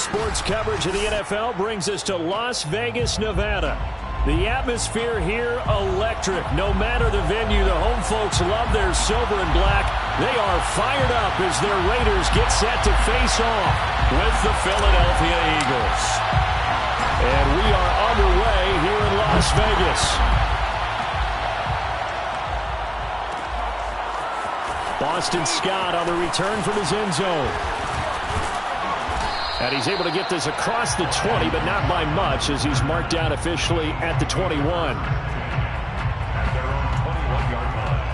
sports coverage of the NFL brings us to Las Vegas, Nevada. The atmosphere here, electric. No matter the venue, the home folks love their silver and black. They are fired up as their Raiders get set to face off with the Philadelphia Eagles. And we are underway here in Las Vegas. Boston Scott on the return from his end zone. And he's able to get this across the 20, but not by much, as he's marked down officially at the 21. At their own 21-yard line.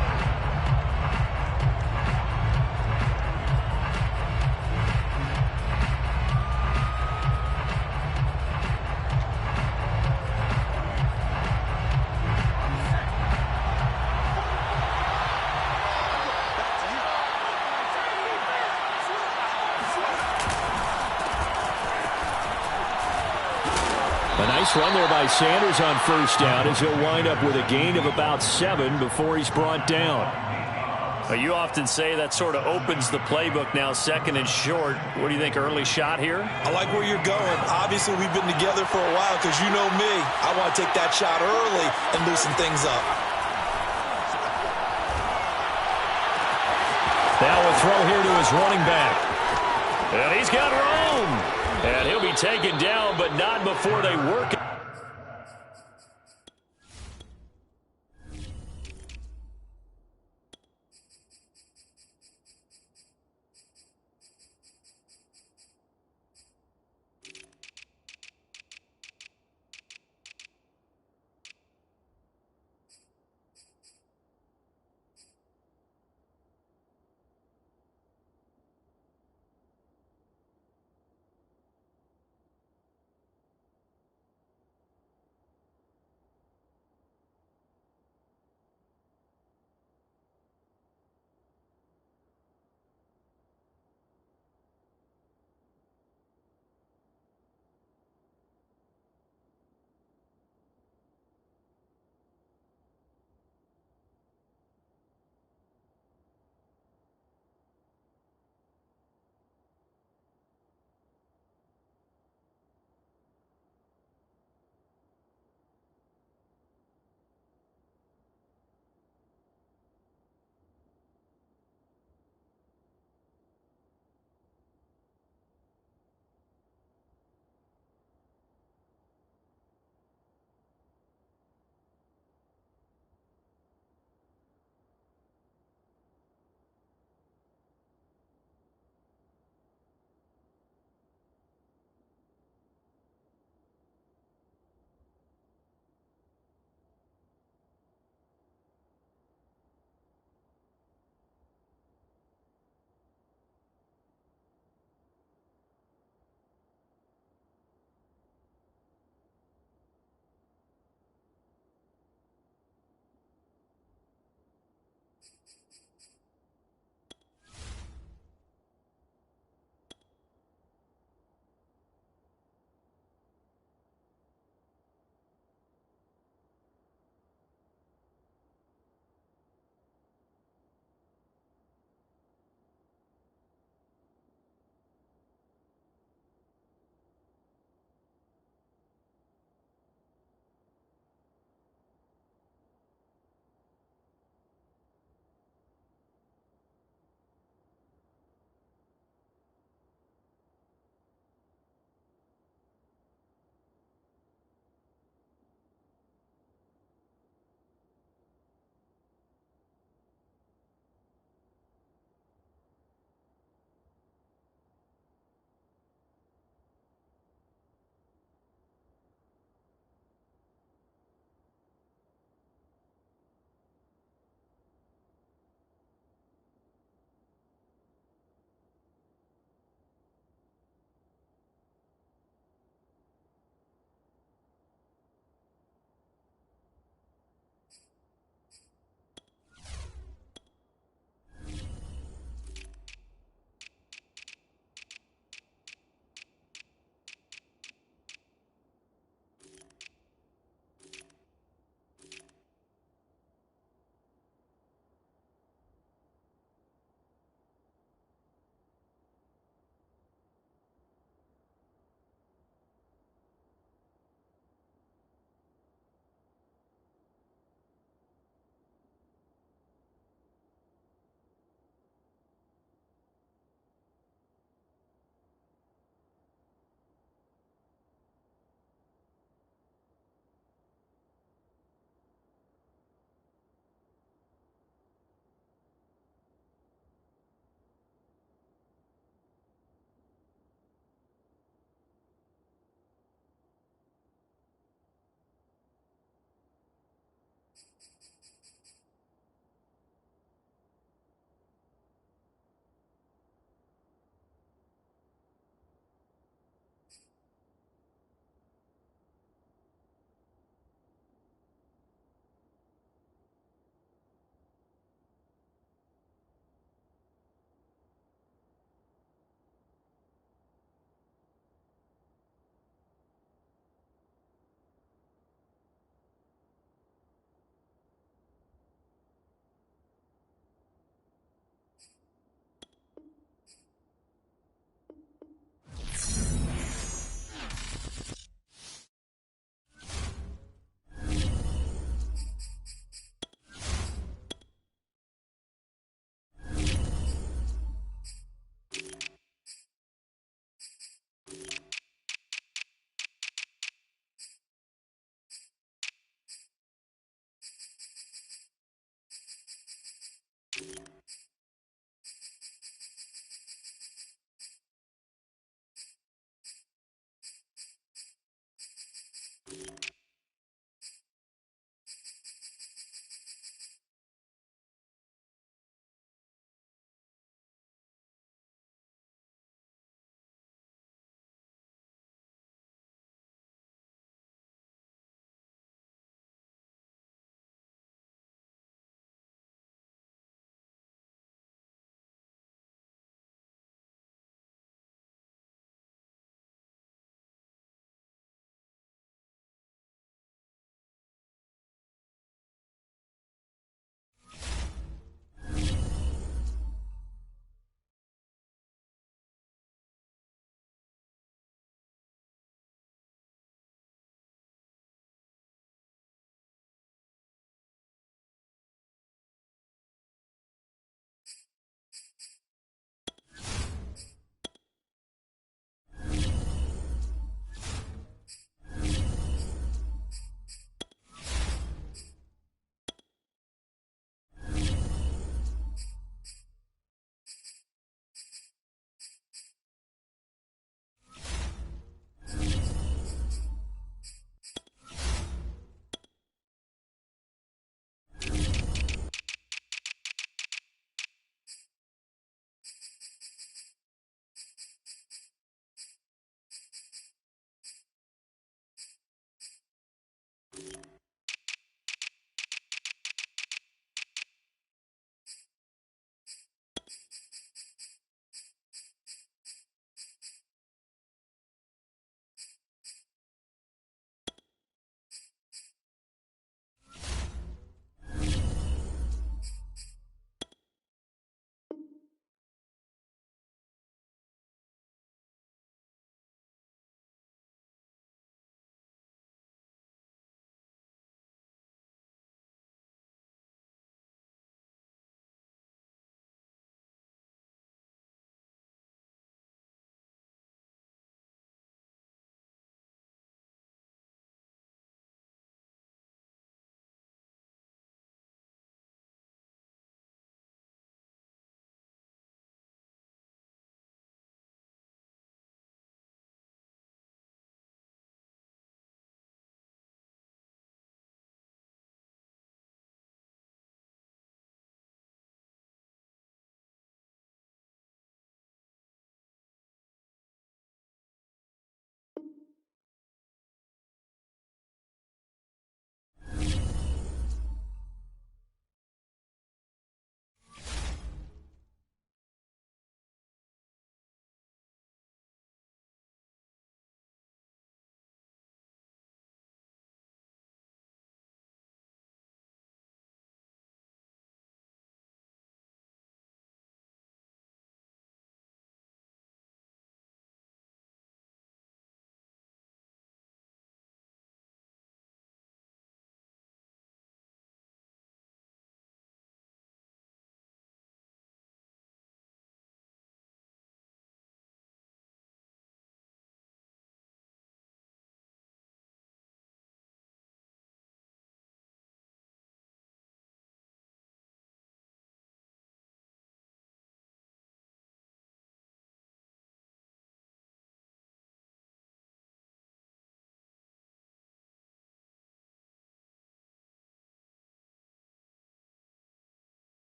A nice run there by Sanders on first down, as he'll wind up with a gain of about 7 before he's brought down. Well, you often say that sort of opens the playbook now, second and short. What do you think, early shot here? I like where you're going. Obviously, we've been together for a while because you know me. I want to take that shot early and loosen things up. Now a throw here to his running back. And he's got room. And he'll be taken down, but not before they work it.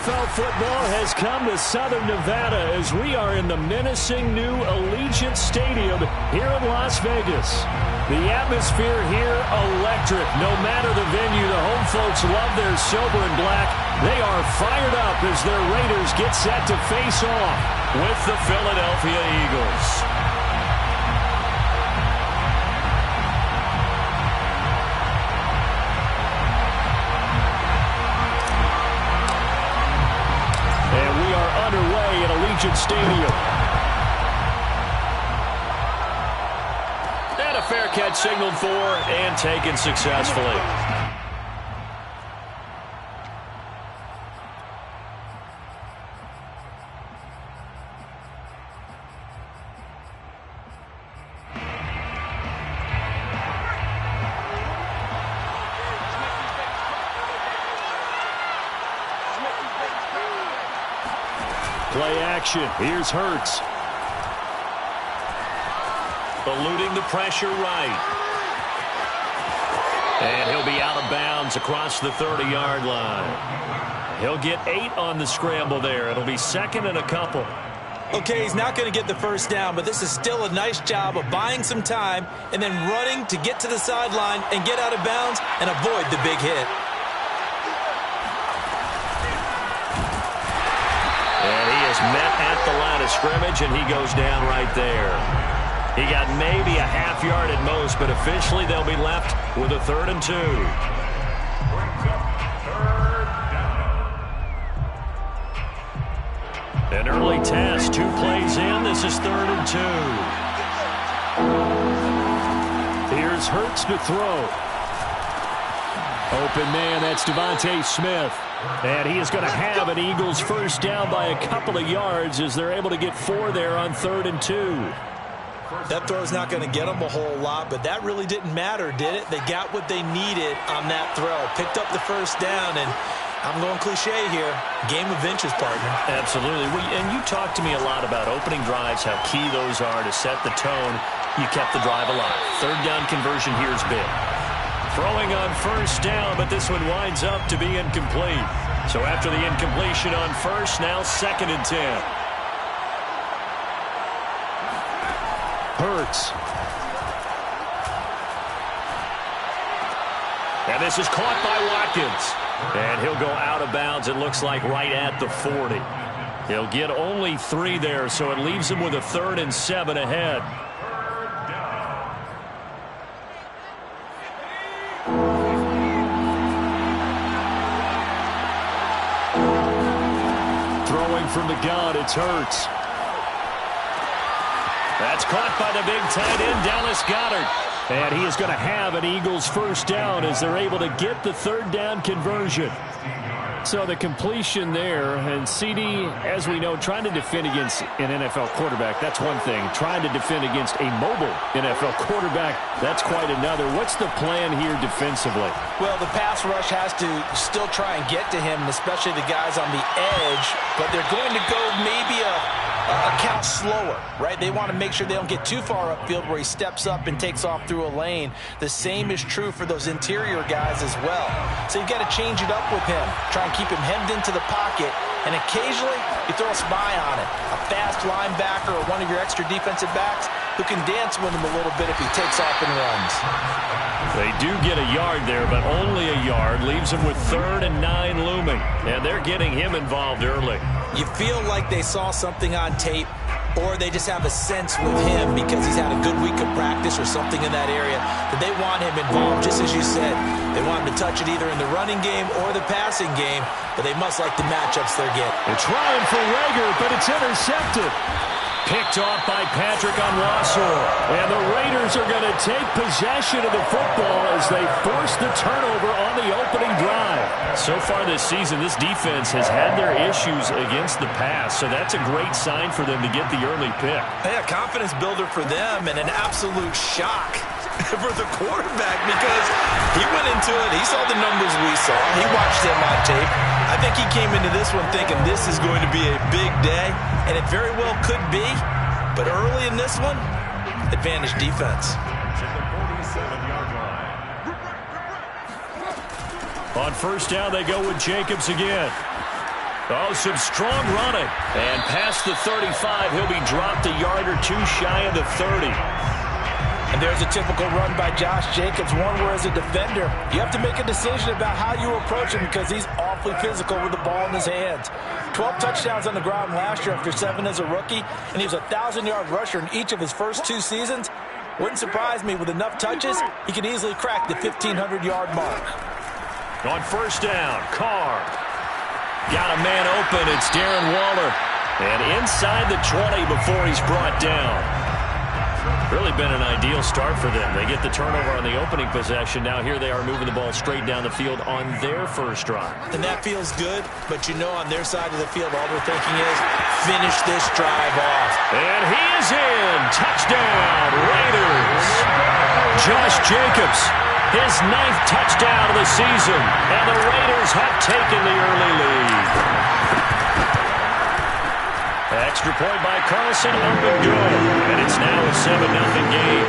NFL football has come to Southern Nevada as we are in the menacing new Allegiant Stadium here in Las Vegas. The atmosphere here, electric. No matter the venue, the home folks love their silver and black. They are fired up as their Raiders get set to face off with the Philadelphia Eagles. Underway at Allegiant Stadium. And a fair catch signaled for and taken successfully. Play action. Here's Hurts. Eluding the pressure right. And he'll be out of bounds across the 30-yard line. He'll get 8 on the scramble there. It'll be second and a couple. Okay, he's not going to get the first down, but this is still a nice job of buying some time and then running to get to the sideline and get out of bounds and avoid the big hit. Met at the line of scrimmage, and he goes down right there. He got maybe a half yard at most, but officially they'll be left with a 3rd and 2. An early test, 2 plays in. This is 3rd and 2. Here's Hurts to throw. Open man, that's Devontae Smith. And he is going to have an Eagles first down by a couple of yards as they're able to get 4 there on 3rd and 2. That throw's not going to get them a whole lot, but that really didn't matter, did it? They got what they needed on that throw. Picked up the first down, and I'm going cliche here. Game of inches, partner. Absolutely. And you talked to me a lot about opening drives, how key those are to set the tone. You kept the drive alive. 3rd down conversion here is big. Throwing on first down, but this one winds up to be incomplete. So after the incompletion on first, now 2nd and 10. Hurts. And this is caught by Watkins. And he'll go out of bounds, it looks like, right at the 40. He'll get only 3 there, so it leaves him with a 3rd and 7 ahead. From the gun, it's Hurts. That's caught by the big tight end, Dallas Goedert. And he is going to have an Eagles first down as they're able to get the 3rd down conversion. So the completion there, and CD, as we know, trying to defend against an NFL quarterback, that's one thing. Trying to defend against a mobile NFL quarterback, that's quite another. What's the plan here defensively? Well, the pass rush has to still try and get to him, especially the guys on the edge, but they're going to go maybe a count slower, right? They want to make sure they don't get too far upfield where he steps up and takes off through a lane. The same is true for those interior guys as well. So you've got to change it up with him. Try and keep him hemmed into the pocket, and occasionally you throw a spy on it. A fast linebacker or one of your extra defensive backs who can dance with him a little bit if he takes off and runs. They do get a yard there, but only a yard. Leaves him with 3rd and 9 looming. And they're getting him involved early. You feel like they saw something on tape, or they just have a sense with him because he's had a good week of practice or something in that area that they want him involved, just as you said. They want him to touch it either in the running game or the passing game, but they must like the matchups they're getting. They're trying for Rager, but it's intercepted. Picked off by Patrick on Wassel. And the Raiders are going to take possession of the football as they force the turnover on the opening drive. So far this season, this defense has had their issues against the pass, so that's a great sign for them to get the early pick. Yeah, confidence builder for them and an absolute shock for the quarterback because he went into it. He saw the numbers we saw. He watched them on tape. I think he came into this one thinking this is going to be a big day, and it very well could be. But early in this one, advantage defense. On first down, they go with Jacobs again. Oh, some strong running. And past the 35, he'll be dropped a yard or two shy of the 30. And there's a typical run by Josh Jacobs, one where as a defender, you have to make a decision about how you approach him because he's awfully physical with the ball in his hands. 12 touchdowns on the ground last year after 7 as a rookie, and he was a 1,000-yard rusher in each of his first 2 seasons. Wouldn't surprise me with enough touches, he could easily crack the 1,500-yard mark. On first down, Carr. Got a man open. It's Darren Waller. And inside the 20 before he's brought down. Really been an ideal start for them. They get the turnover on the opening possession. Now here they are moving the ball straight down the field on their first drive. And that feels good, but you know on their side of the field, all they're thinking is finish this drive off. And he is in. Touchdown, Raiders. Josh Jacobs, his 9th touchdown of the season. And the Raiders have taken the early lead. Extra point by Carlson, up and good. And it's now a 7-0 game.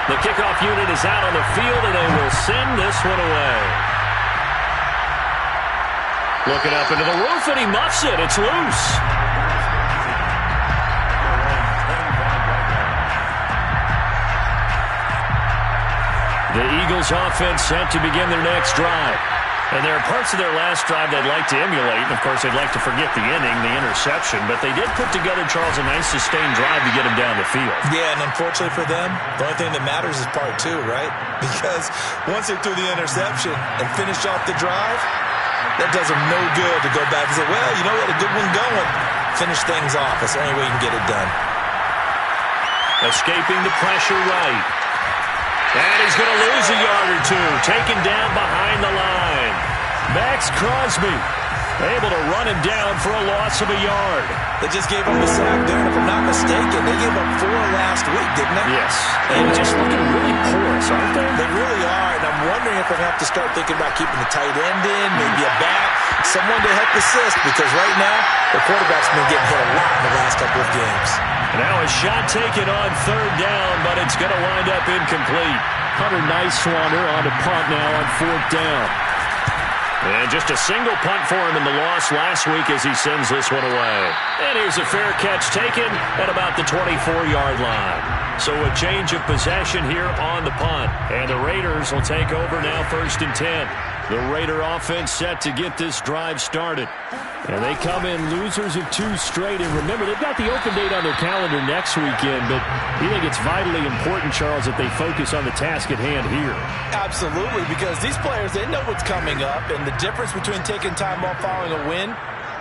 The kickoff unit is out on the field, and they will send this one away. Looking up into the roof, and he muffs it. It's loose. The Eagles offense set to begin their next drive. And there are parts of their last drive they'd like to emulate. And, of course, they'd like to forget the ending, the interception. But they did put together, Charles, a nice sustained drive to get him down the field. Yeah, and unfortunately for them, the only thing that matters is part 2, right? Because once they threw the interception and finished off the drive, that does them no good to go back and say, well, you know, we had a good one going. Finish things off. That's the only way you can get it done. Escaping the pressure right. And he's going to lose a yard or two. Taken down behind the line. Max Crosby able to run him down for a loss of a yard. They just gave him the sack there, and if I'm not mistaken, they gave up 4 last week, didn't they? Yes. And just looking really porous, aren't they? They really are, and I'm wondering if they're going to have to start thinking about keeping the tight end in, maybe a back, someone to help assist, because right now, the quarterback's been getting hit a lot in the last couple of games. Now a shot taken on 3rd down, but it's going to wind up incomplete. Hunter Nicewander on a punt now on 4th down. And just a single punt for him in the loss last week as he sends this one away. And here's a fair catch taken at about the 24-yard line. So a change of possession here on the punt. And the Raiders will take over now 1st and 10. The Raider offense set to get this drive started. And they come in losers of 2 straight. And remember, they've got the open date on their calendar next weekend. But you think it's vitally important, Charles, that they focus on the task at hand here? Absolutely, because these players, they know what's coming up. And the difference between taking time off following a win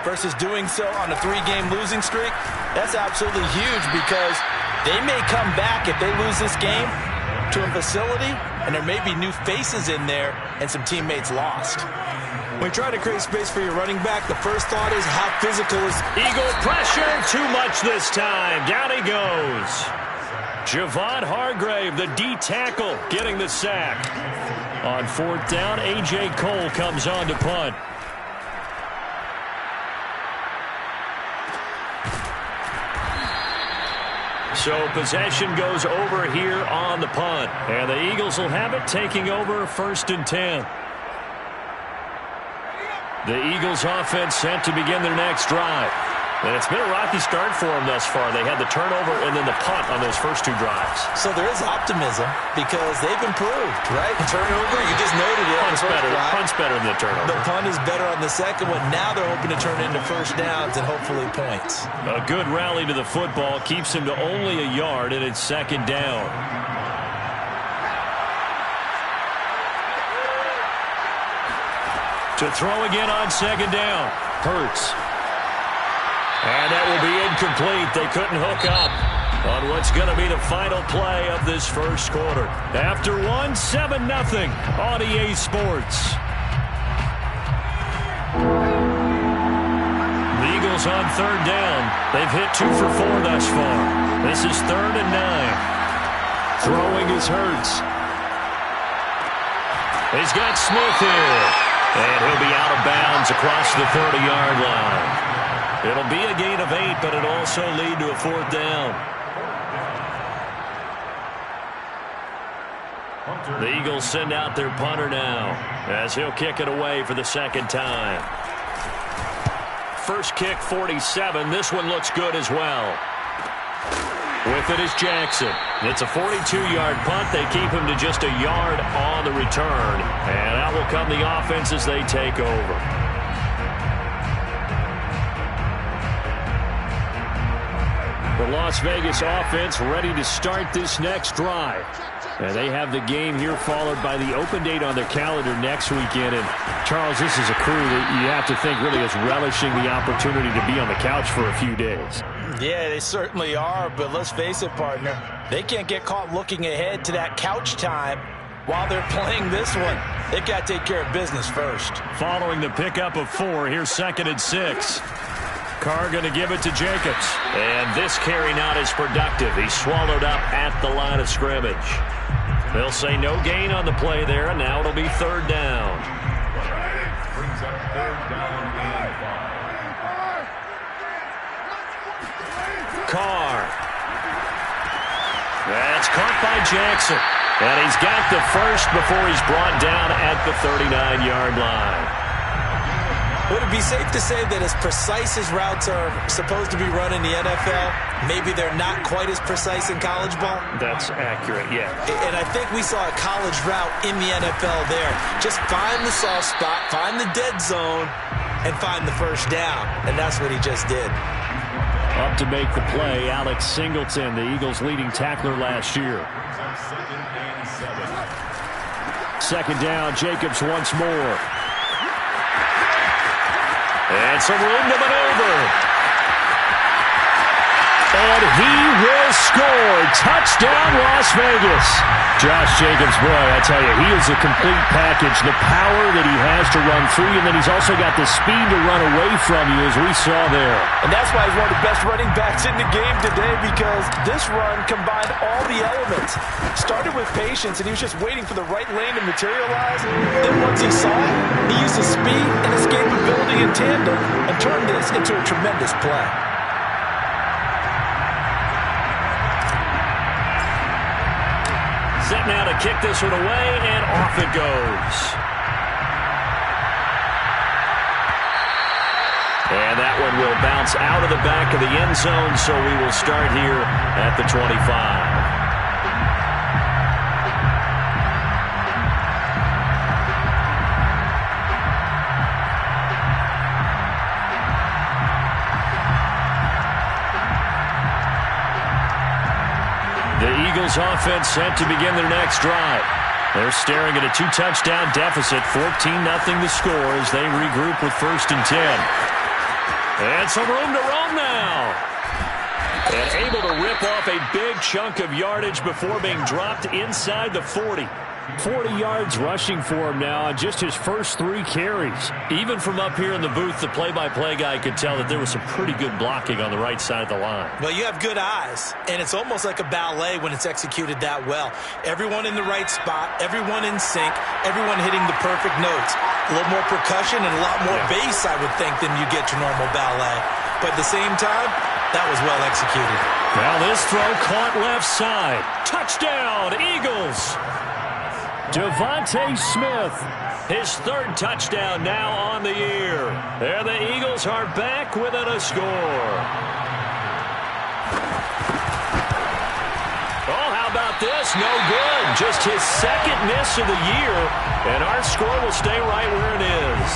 versus doing so on a 3-game losing streak, that's absolutely huge because they may come back if they lose this game to a facility, and there may be new faces in there and some teammates lost. When trying to create space for your running back, the first thought is how physical is... Eagle pressure, too much this time. Down he goes. Javon Hargrave, the D tackle, getting the sack. On 4th down, A.J. Cole comes on to punt. So possession goes over here on the punt. And the Eagles will have it, taking over 1st and 10. The Eagles offense set to begin their next drive. And it's been a rocky start for them thus far. They had the turnover and then the punt on those first 2 drives. So there is optimism because they've improved, right? Turnover, you just noted it. Punt's better than the turnover. The punt is better on the second one. Now they're hoping to turn into first downs and hopefully points. A good rally to the football keeps him to only a yard, and it's 2nd down. To throw again on 2nd down. Hurts. And that will be incomplete. They couldn't hook up on what's going to be the final play of this first quarter. After 1, 7-0 on EA Sports. The Eagles on 3rd down. They've hit 2 for 4 thus far. This is 3rd and 9. Throwing is Hurts. He's got Smith here. And he'll be out of bounds across the 30-yard line. It'll be a gain of 8, but it'll also lead to a 4th down. The Eagles send out their punter now as he'll kick it away for the second time. First kick, 47. This one looks good as well. With it is Jackson. It's a 42-yard punt. They keep him to just a yard on the return. And out will come the offense as they take over. The Las Vegas offense ready to start this next drive. And they have the game here followed by the open date on their calendar next weekend. And, Charles, this is a crew that you have to think really is relishing the opportunity to be on the couch for a few days. Yeah, they certainly are, but let's face it, partner. They can't get caught looking ahead to that couch time while they're playing this one. They got to take care of business first. Following the pickup of 4, here's 2nd and 6. Carr going to give it to Jacobs. And this carry not as productive. He's swallowed up at the line of scrimmage. They'll say no gain on the play there, and now it'll be 3rd down. Brings up 3rd down and 5. Carr. That's caught by Jackson. And he's got the first before he's brought down at the 39-yard line. Would it be safe to say that as precise as routes are supposed to be run in the NFL, maybe they're not quite as precise in college ball? That's accurate, yeah. And I think we saw a college route in the NFL there. Just find the soft spot, find the dead zone, and find the first down. And that's what he just did. Up to make the play, Alex Singleton, the Eagles' leading tackler last year. 2nd down, Jacobs once more. And some room to maneuver. And he will score. Touchdown, Las Vegas. Josh Jacobs, boy, I tell you, he is a complete package. The power that he has to run through you, and then he's also got the speed to run away from you, as we saw there. And that's why he's one of the best running backs in the game today, because this run combined all the elements. Started with patience, and he was just waiting for the right lane to materialize. Then once he saw it, he used his speed and escapability in tandem and turned this into a tremendous play. Set now to kick this one away, and off it goes. And that one will bounce out of the back of the end zone, so we will start here at the 25. The Eagles offense set to begin their next drive. They're staring at a 2-touchdown deficit, 14-0 the score as they regroup with 1st and 10. And some room to roam now. And able to rip off a big chunk of yardage before being dropped inside the 40. 40 yards rushing for him now on just his first 3 carries. Even from up here in the booth, the play-by-play guy could tell that there was some pretty good blocking on the right side of the line. Well, you have good eyes, and it's almost like a ballet when it's executed that well. Everyone in the right spot, everyone in sync, everyone hitting the perfect notes. A little more percussion and a lot more bass, I would think, than you get your normal ballet. But at the same time, that was well executed. Now this throw caught left side. Touchdown, Eagles! Devontae Smith, his 3rd touchdown now on the year. There the Eagles are back within a score. Oh, how about this? No good. Just his 2nd miss of the year, and our score will stay right where it is.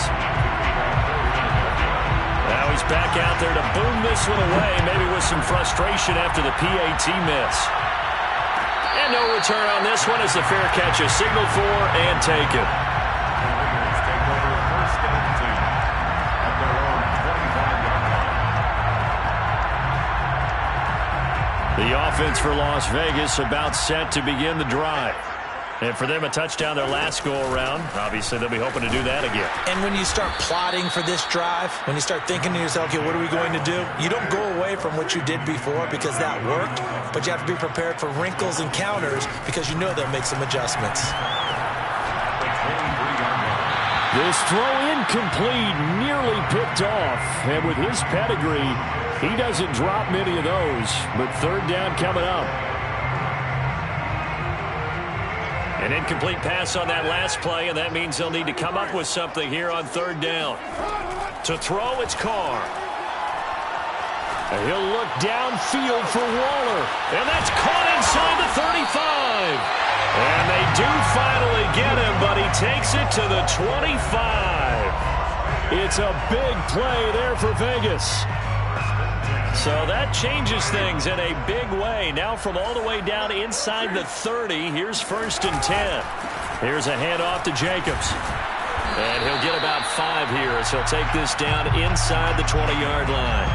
Now he's back out there to boom this one away, maybe with some frustration after the PAT miss. And no return on this one as the fair catch is signaled for and taken. Take over 1st and 10 at their own 25-yard line. The offense for Las Vegas about set to begin the drive. And for them, a touchdown their last go-around. Obviously, they'll be hoping to do that again. And when you start plotting for this drive, when you start thinking to yourself, okay, what are we going to do? You don't go away from what you did before because that worked, but you have to be prepared for wrinkles and counters because you know they'll make some adjustments. This throw incomplete, nearly picked off. And with his pedigree, he doesn't drop many of those. But 3rd down coming up. An incomplete pass on that last play, and that means they'll need to come up with something here on third down. To throw, it's Carr. And he'll look downfield for Waller. And that's caught inside the 35. And they do finally get him, but he takes it to the 25. It's a big play there for Vegas. So that changes things in a big way. Now from all the way down inside the 30, here's 1st and 10. Here's a handoff to Jacobs. And he'll get about 5 here as he'll take this down inside the 20-yard line.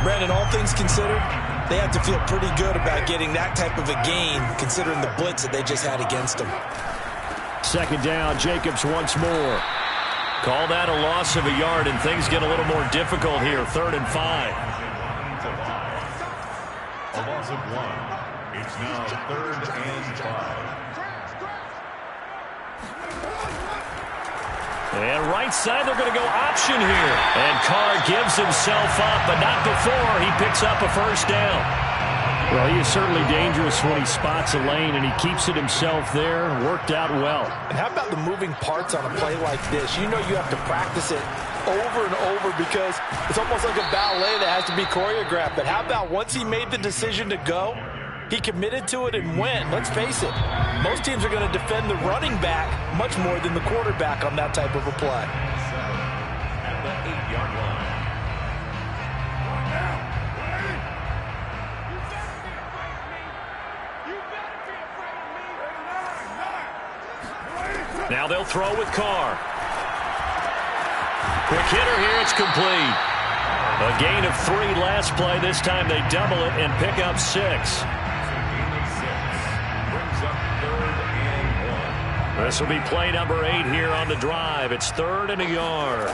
Brandon, all things considered, they have to feel pretty good about getting that type of a gain considering the blitz that they just had against them. 2nd down, Jacobs once more. Call that a loss of a yard, and things get a little more difficult here. 3rd and 5. A loss of 1. It's now 3rd and 5. And right side, they're going to go option here. And Carr gives himself up, but not before he picks up a 1st down. Well, he is certainly dangerous when he spots a lane, and he keeps it himself there. Worked out well. And how about the moving parts on a play like this? You know you have to practice it over and over because it's almost like a ballet that has to be choreographed. But how about once he made the decision to go, he committed to it and went. Let's face it, most teams are going to defend the running back much more than the quarterback on that type of a play. At the 8-yard line. Now they'll throw with Carr. Quick hitter here, it's complete. A gain of 3 last play. This time they double it and pick up 6. This will be play number 8 here on the drive. It's 3rd and a yard.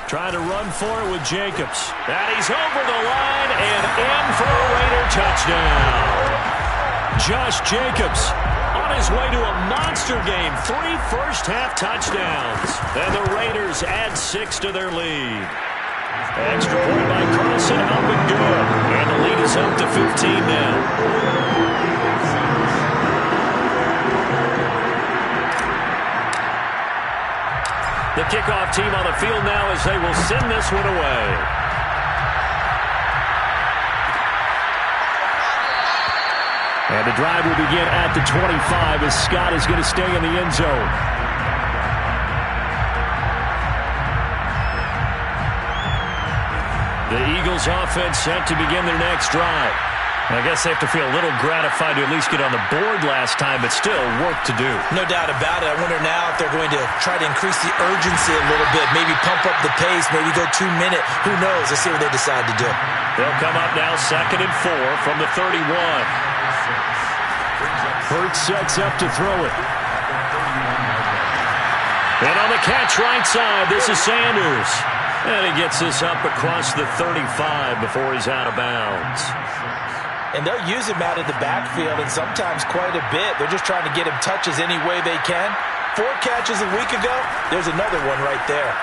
Trying to run for it with Jacobs. And he's over the line and in for a Raider touchdown. Josh Jacobs on his way to a monster game. 3 first-half touchdowns. And the Raiders add 6 to their lead. Extra point by Carlson, up and good. And the lead is up to 15 now. The kickoff team on the field now as they will send this one away. And the drive will begin at the 25 as Scott is going to stay in the end zone. The Eagles offense set to begin their next drive. I guess they have to feel a little gratified to at least get on the board last time, but still work to do. No doubt about it. I wonder now if they're going to try to increase the urgency a little bit, maybe pump up the pace, maybe go 2-minute. Who knows? Let's see what they decide to do. They'll come up now 2nd and 4 from the 31. Hurts sets up to throw it. And on the catch right side, this is Sanders. And he gets this up across the 35 before he's out of bounds. And they'll use him out of the backfield, and sometimes quite a bit. They're just trying to get him touches any way they can. 4 catches a week ago, there's another one right there.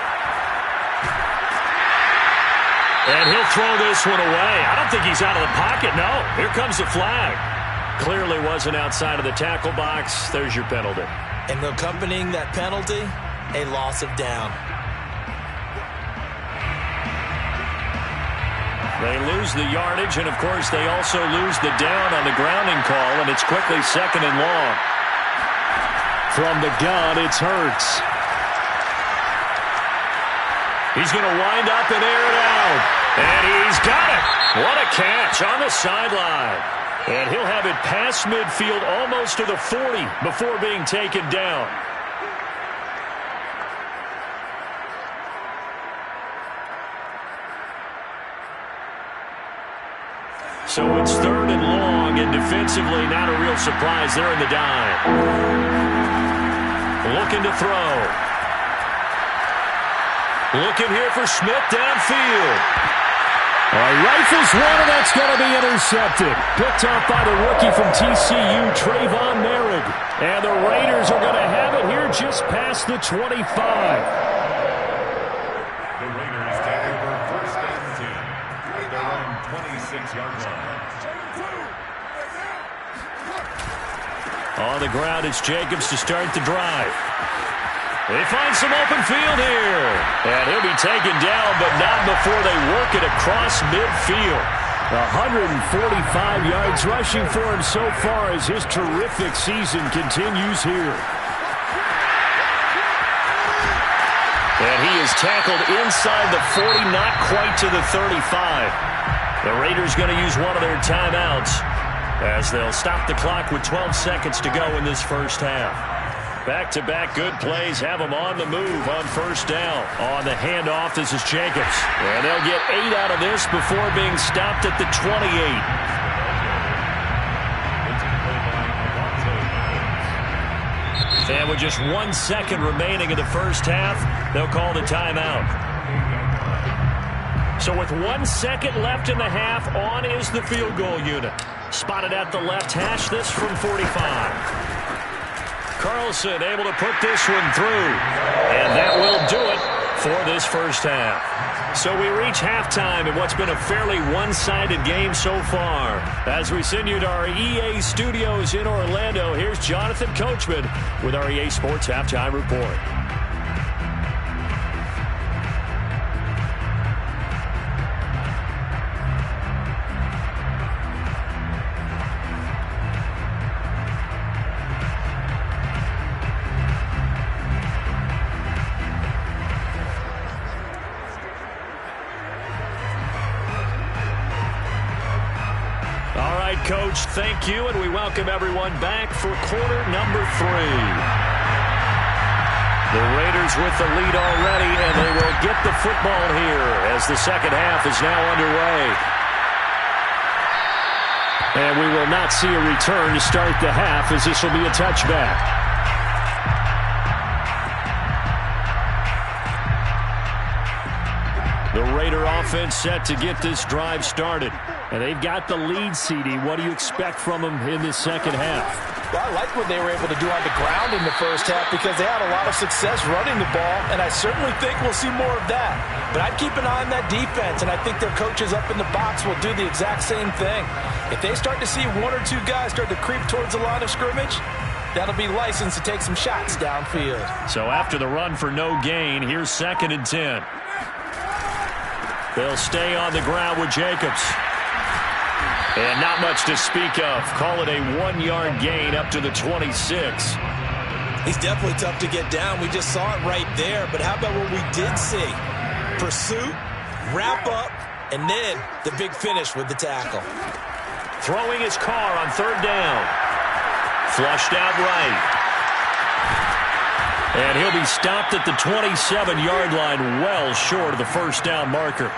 And he'll throw this one away. I don't think he's out of the pocket, no. Here comes the flag. Clearly wasn't outside of the tackle box. There's your penalty. And accompanying that penalty, a loss of down. They lose the yardage, and, of course, they also lose the down on the grounding call, and it's quickly 2nd and long. From the gun, it's Hurts. He's going to wind up and air it out. And he's got it. What a catch on the sideline. And he'll have it past midfield almost to the 40 before being taken down. So it's 3rd and long, and defensively not a real surprise. They're in the dime. Looking to throw. Looking here for Smith downfield. Rifles one, and that's going to be intercepted. Picked off by the rookie from TCU, Trayvon Merrick. And the Raiders are going to have it here just past the 25. The Raiders take over 1st and 10 at their own 26-yard line. On the ground, it's Jacobs to start the drive. They find some open field here. And he'll be taken down, but not before they work it across midfield. 145 yards rushing for him so far as his terrific season continues here. And he is tackled inside the 40, not quite to the 35. The Raiders going to use one of their timeouts as they'll stop the clock with 12 seconds to go in this first half. Back-to-back good plays have them on the move on first down. On the handoff, this is Jacobs. And they'll get 8 out of this before being stopped at the 28. And with just 1 second remaining in the first half, they'll call the timeout. So with 1 second left in the half, on is the field goal unit. Spotted at the left hash, this from 45. Carlson able to put this one through. And that will do it for this first half. So we reach halftime in what's been a fairly one-sided game so far. As we send you to our EA studios in Orlando, here's Jonathan Coachman with our EA Sports Halftime Report. Coach, thank you, and we welcome everyone back for quarter number 3. The Raiders with the lead already, and they will get the football here as the second half is now underway. And we will not see a return to start the half as this will be a touchback. The Raider offense set to get this drive started. And they've got the lead, CD. What do you expect from them in this second half? Well, I like what they were able to do on the ground in the first half because they had a lot of success running the ball, and I certainly think we'll see more of that. But I'd keep an eye on that defense, and I think their coaches up in the box will do the exact same thing. If they start to see 1 or 2 guys start to creep towards the line of scrimmage, that'll be licensed to take some shots downfield. So after the run for no gain, here's 2nd and 10. They'll stay on the ground with Jacobs. And not much to speak of. Call it a 1-yard gain up to the 26. He's definitely tough to get down. We just saw it right there. But how about what we did see? Pursuit, wrap up, and then the big finish with the tackle. Throwing his car on 3rd down. Flushed out right. And he'll be stopped at the 27-yard line, well short of the first down marker.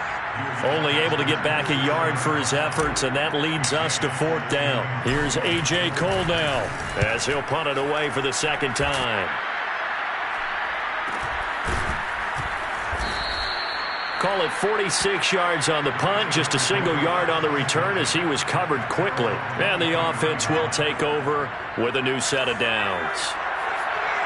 Only able to get back a yard for his efforts, and that leads us to 4th down. Here's A.J. Cole now as he'll punt it away for the second time. Call it 46 yards on the punt, just a single yard on the return as he was covered quickly. And the offense will take over with a new set of downs.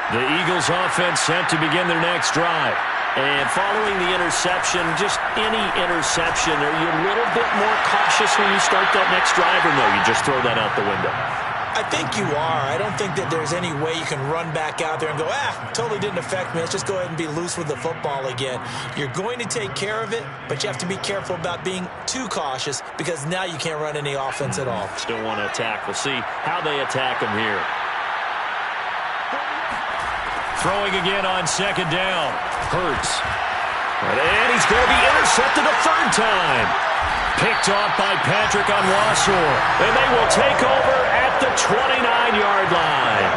The Eagles offense set to begin their next drive. And following the interception, just any interception, are you a little bit more cautious when you start that next drive, or no, you just throw that out the window? I think you are. I don't think that there's any way you can run back out there and go, totally didn't affect me. Let's just go ahead and be loose with the football again. You're going to take care of it, but you have to be careful about being too cautious because now you can't run any offense at all. Still want to attack. We'll see how they attack them here. Throwing again on 2nd down. Hurts. And he's going to be intercepted a 3rd time. Picked off by Patrick Onwuasor. And they will take over at the 29-yard line.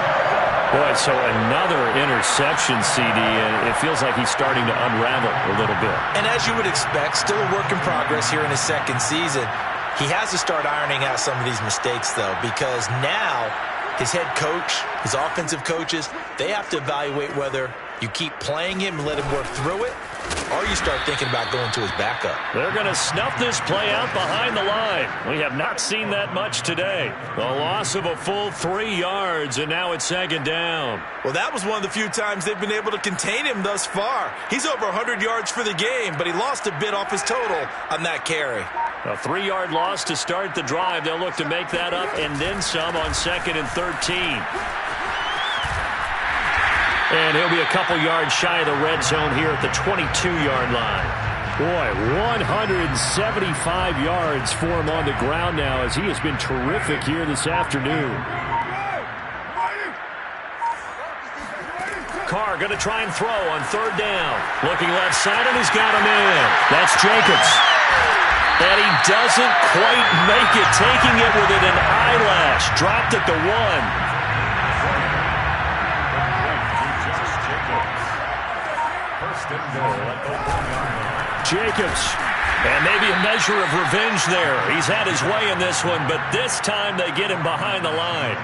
Boy, so another interception, CD, and it feels like he's starting to unravel a little bit. And as you would expect, still a work in progress here in his 2nd season. He has to start ironing out some of these mistakes, though, because now his head coach, his offensive coaches, they have to evaluate whether You keep playing him and let him work through it, or you start thinking about going to his backup. They're going to snuff this play out behind the line. We have not seen that much today. The loss of a full 3 yards, and now it's second down. Well, that was one of the few times they've been able to contain him thus far. He's over 100 yards for the game, but he lost a bit off his total on that carry. A 3-yard loss to start the drive. They'll look to make that up and then some on 2nd and 13. And he'll be a couple yards shy of the red zone here at the 22-yard line. Boy, 175 yards for him on the ground now as he has been terrific here this afternoon. Carr going to try and throw on 3rd down. Looking left side, and he's got him in. That's Jacobs. And he doesn't quite make it, taking it within an eyelash. Dropped at the 1. Jacobs. And maybe a measure of revenge there. He's had his way in this one, but this time they get him behind the line.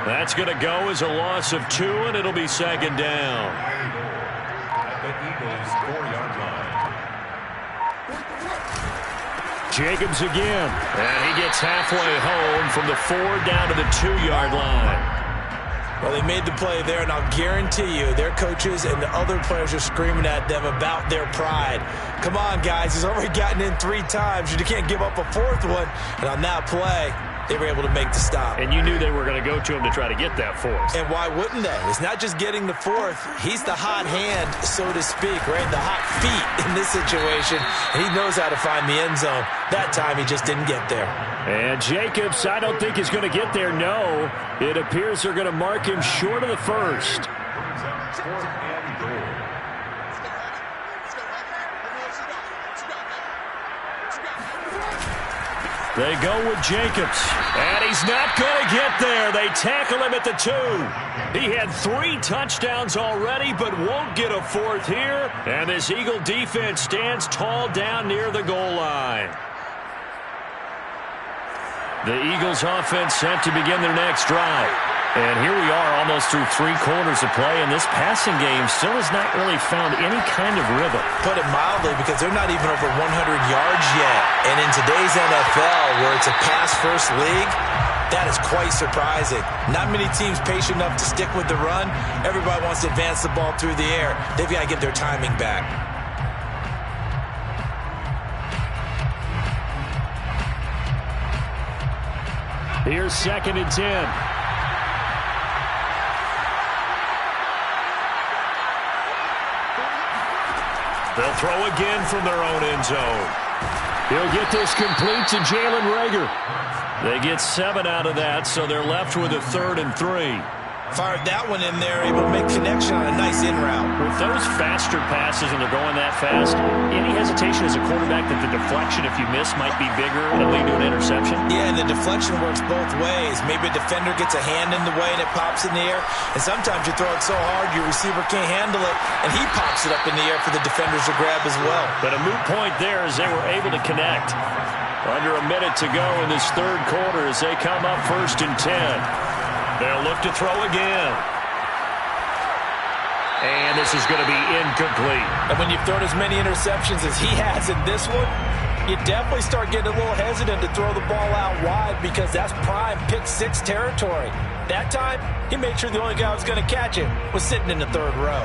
That's going to go as a loss of 2, and it'll be second down. At the Eagles' 4-yard line. Jacobs again. And he gets halfway home from the 4 down to the 2-yard line. Well, they made the play there, and I'll guarantee you their coaches and the other players are screaming at them about their pride. Come on, guys. He's already gotten in 3 times. You can't give up a 4th one. And on that play, they were able to make the stop. And you knew they were going to go to him to try to get that 4th. And why wouldn't they? It's not just getting the 4th. He's the hot hand, so to speak, right? The hot feet in this situation. And he knows how to find the end zone. That time, he just didn't get there. And Jacobs, I don't think he's going to get there, no. It appears they're going to mark him short of the 1st. They go with Jacobs. And he's not going to get there. They tackle him at the 2. He had 3 touchdowns already, but won't get a 4th here. And this Eagle defense stands tall down near the goal line. The Eagles offense set to begin their next drive. And here we are almost through 3 quarters of play, and this passing game still has not really found any kind of rhythm. Put it mildly, because they're not even over 100 yards yet. And in today's NFL, where it's a pass-first league, that is quite surprising. Not many teams patient enough to stick with the run. Everybody wants to advance the ball through the air. They've got to get their timing back. Here's 2nd and 10. They'll throw again from their own end zone. He'll get this complete to Jalen Reagor. They get 7 out of that, so they're left with a 3rd and 3. Fired that one in there, able to make connection on a nice in route. With those faster passes and they're going that fast, any hesitation as a quarterback that the deflection, if you miss, might be bigger and lead to an interception? Yeah, and the deflection works both ways. Maybe a defender gets a hand in the way and it pops in the air. And sometimes you throw it so hard your receiver can't handle it, and he pops it up in the air for the defenders to grab as well. But a moot point there as they were able to connect. Under a minute to go in this 3rd quarter as they come up 1st and 10. They'll look to throw again. And this is going to be incomplete. And when you've thrown as many interceptions as he has in this one, you definitely start getting a little hesitant to throw the ball out wide, because that's prime pick 6 territory. That time, he made sure the only guy who was going to catch it was sitting in the 3rd row.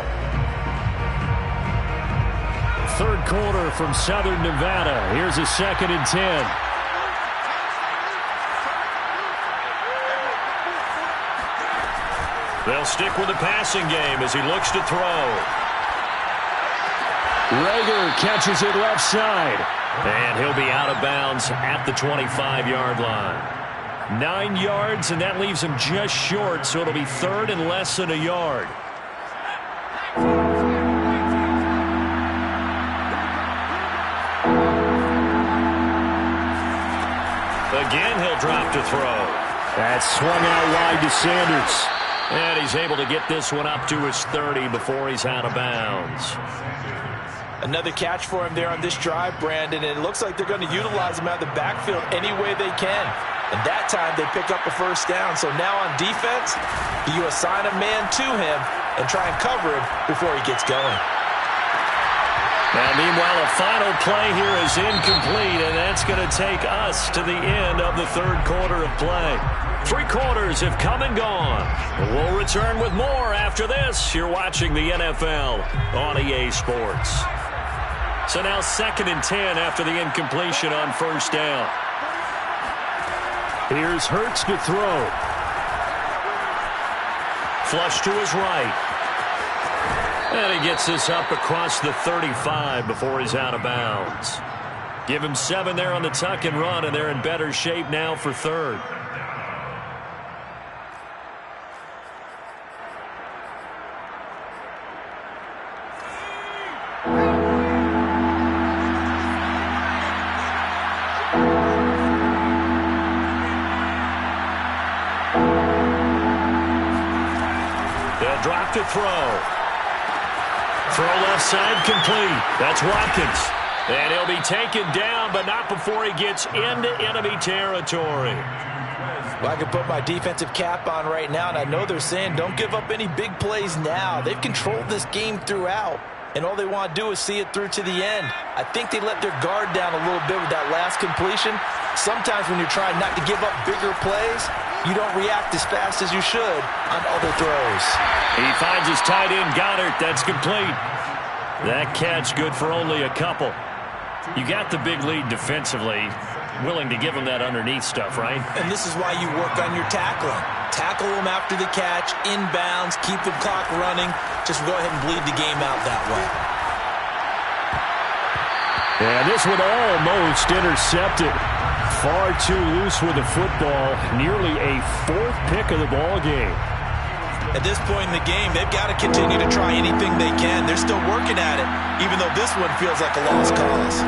3rd quarter from Southern Nevada. Here's a 2nd and 10. They'll stick with the passing game as he looks to throw. Reagor catches it left side. And he'll be out of bounds at the 25-yard line. 9 yards, and that leaves him just short, so it'll be 3rd and less than a yard. Again, he'll drop to throw. That's swung out wide to Sanders. And he's able to get this one up to his 30 before he's out of bounds. Another catch for him there on this drive, Brandon, and it looks like they're going to utilize him out of the backfield any way they can. And that time they pick up a 1st down. So now on defense, you assign a man to him, and try and cover him before he gets going. Now, meanwhile, a final play here is incomplete, and that's going to take us to the end of the third quarter of play. 3 quarters have come and gone. We'll return with more after this. You're watching the NFL on EA Sports. So now 2nd and 10 after the incompletion on first down. Here's Hurts to throw. Flush to his right. And he gets this up across the 35 before he's out of bounds. Give him 7 there on the tuck and run, and they're in better shape now for third. They'll drop to throw. Throw left side complete. That's Watkins. And he'll be taken down, but not before he gets into enemy territory. Well, I can put my defensive cap on right now, and I know they're saying don't give up any big plays now. They've controlled this game throughout, and all they want to do is see it through to the end. I think they let their guard down a little bit with that last completion. Sometimes when you're trying not to give up bigger plays, you don't react as fast as you should on other throws. He finds his tight end, Goddard. That's complete. That catch good for only a couple. You got the big lead defensively. Willing to give him that underneath stuff, right? And this is why you work on your tackling. Tackle him after the catch, inbounds, keep the clock running. Just go ahead and bleed the game out that way. And this one almost intercepted. Far too loose with the football. Nearly a 4th pick of the ball game. At this point in the game, they've got to continue to try anything they can. They're still working at it, even though this one feels like a lost cause.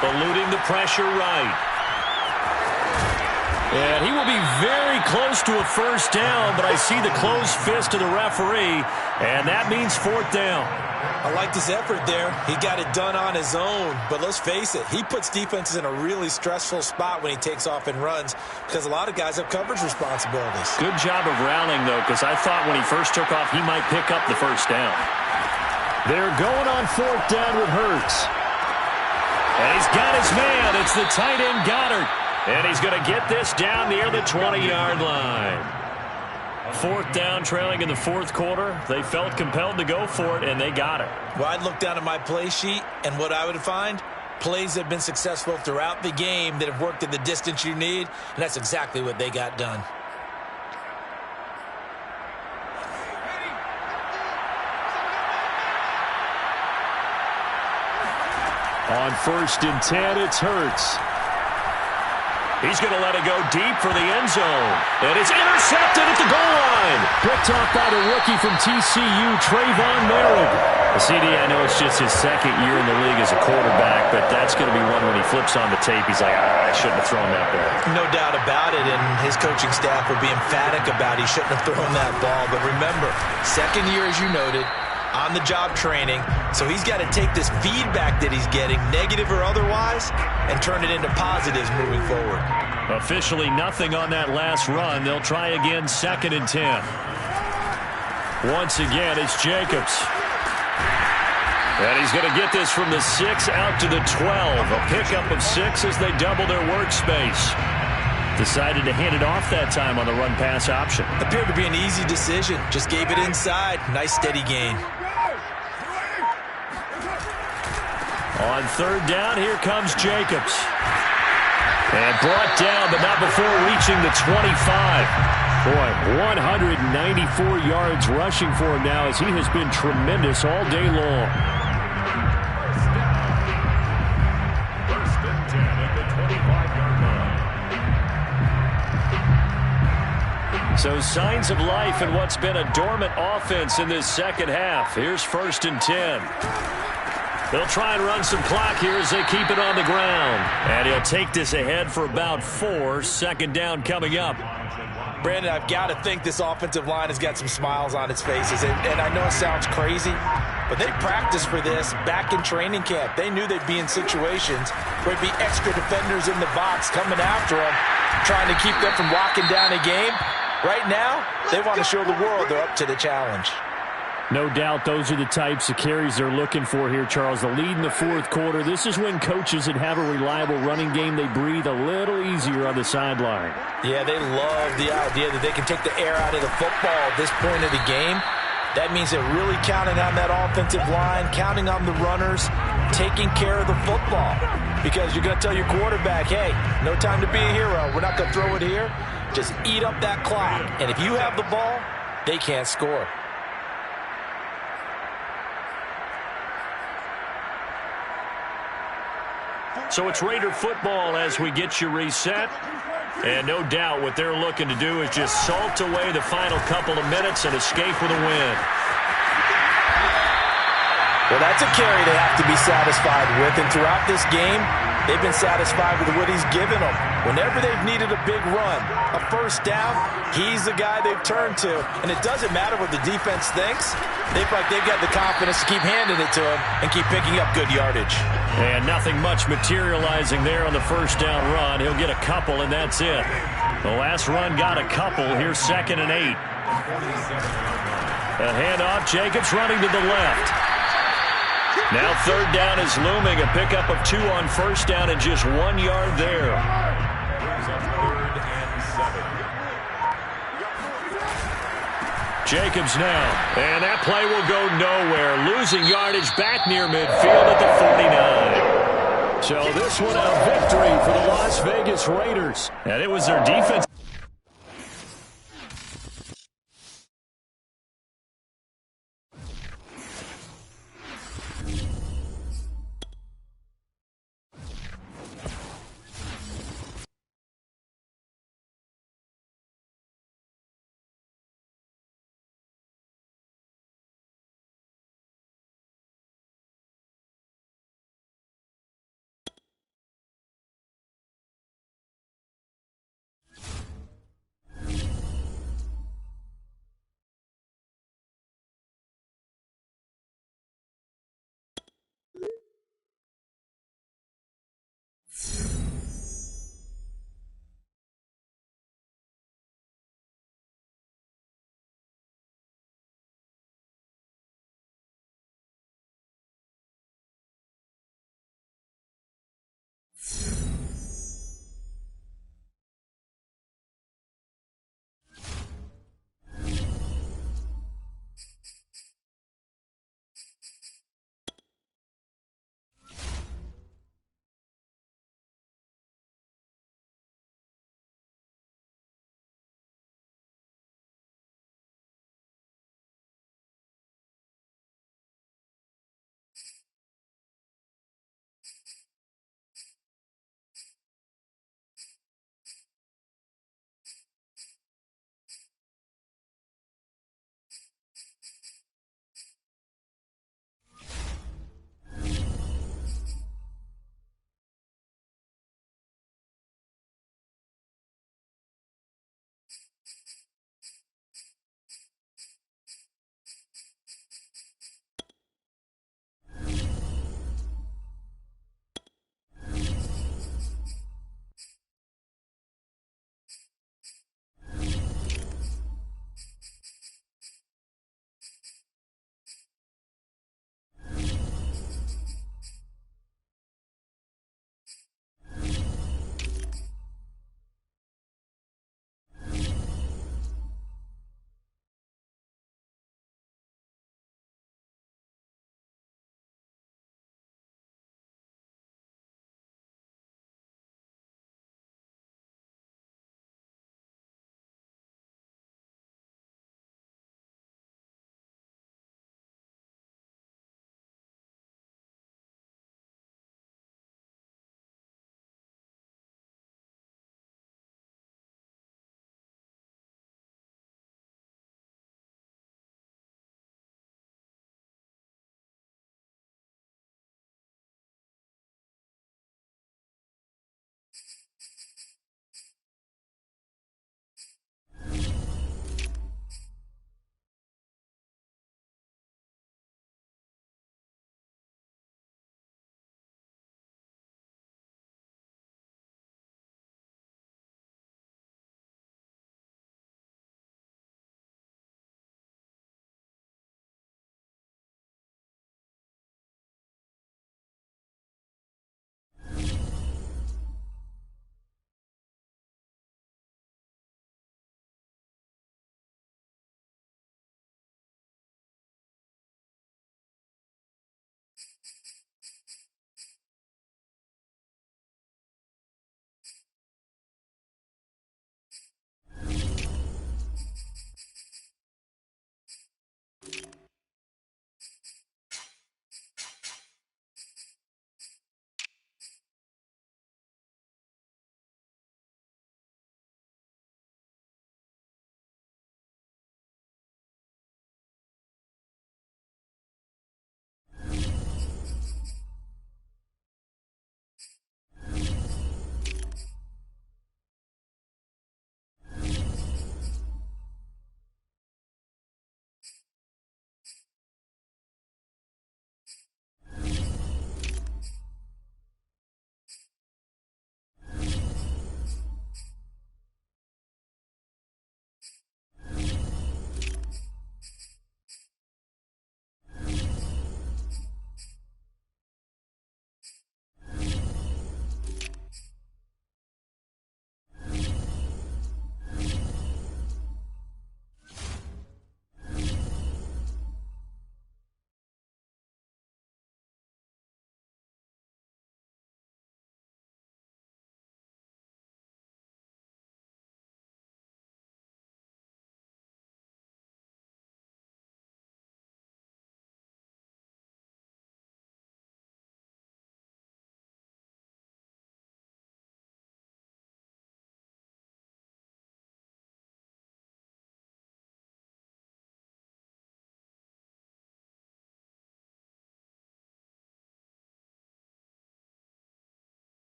Eluding the pressure right. And he will be very close to a first down, but I see the closed fist of the referee, and that means 4th down. I like this effort there. He got it done on his own, but let's face it, he puts defenses in a really stressful spot when he takes off and runs because a lot of guys have coverage responsibilities. Good job of rallying, though, because I thought when he first took off, he might pick up the first down. They're going on 4th down with Hurts. And he's got his man. It's the tight end, Goddard. And he's going to get this down near the 20-yard line. 4th down, trailing in the 4th quarter. They felt compelled to go for it, and they got it. Well, I'd look down at my play sheet, and what I would find, plays that have been successful throughout the game that have worked at the distance you need, and that's exactly what they got done. On 1st and 10, it's Hurts. He's going to let it go deep for the end zone. And it's intercepted at the goal line. Picked off by the rookie from TCU, Trayvon Merritt. CD, I know it's just his 2nd year in the league as a quarterback, but that's going to be one when he flips on the tape. He's like, I shouldn't have thrown that ball. No doubt about it, and his coaching staff will be emphatic about he shouldn't have thrown that ball. But remember, 2nd year, as you noted, on-the-job training, so he's got to take this feedback that he's getting, negative or otherwise, and turn it into positives moving forward. Officially nothing on that last run. They'll try again, 2nd and 10. Once again, it's Jacobs. And he's going to get this from the 6 out to the 12. A pickup of 6 as they double their workspace. Decided to hand it off that time on the run-pass option. Appeared to be an easy decision. Just gave it inside. Nice steady gain. On 3rd down, here comes Jacobs. And brought down, but not before reaching the 25. Boy, 194 yards rushing for him now as he has been tremendous all day long. First and 10 at the 25-yard line. So signs of life in what's been a dormant offense in this 2nd half. Here's 1st and 10. They'll try and run some clock here as they keep it on the ground. And he'll take this ahead for about 4. 2nd down coming up. Brandon, I've got to think this offensive line has got some smiles on its faces. And I know it sounds crazy, but they practiced for this back in training camp. They knew they'd be in situations where there'd be extra defenders in the box coming after them, trying to keep them from locking down a game. Right now, they want to show the world they're up to the challenge. No doubt those are the types of carries they're looking for here, Charles. The lead in the fourth quarter. This is when coaches that have a reliable running game, they breathe a little easier on the sideline. Yeah, they love the idea that they can take the air out of the football at this point of the game. That means they're really counting on that offensive line, counting on the runners, taking care of the football. Because you're going to tell your quarterback, hey, no time to be a hero. We're not going to throw it here. Just eat up that clock. And if you have the ball, they can't score. So it's Raider football as we get you reset. And no doubt what they're looking to do is just salt away the final couple of minutes and escape with a win. Well, that's a carry they have to be satisfied with. And throughout this game, they've been satisfied with what he's given them. Whenever they've needed a big run, a first down, he's the guy they've turned to. And it doesn't matter what the defense thinks. They feel like they've got the confidence to keep handing it to him and keep picking up good yardage. And nothing much materializing there on the first down run. He'll get a couple, and that's it. The last run got a couple. Here's 2nd and 8. A handoff. Jacobs running to the left. Now 3rd down is looming. A pickup of 2 on first down and just 1 yard there. Jacobs now. And that play will go nowhere. Losing yardage back near midfield at the 49. So this one a victory for the Las Vegas Raiders. And it was their defense.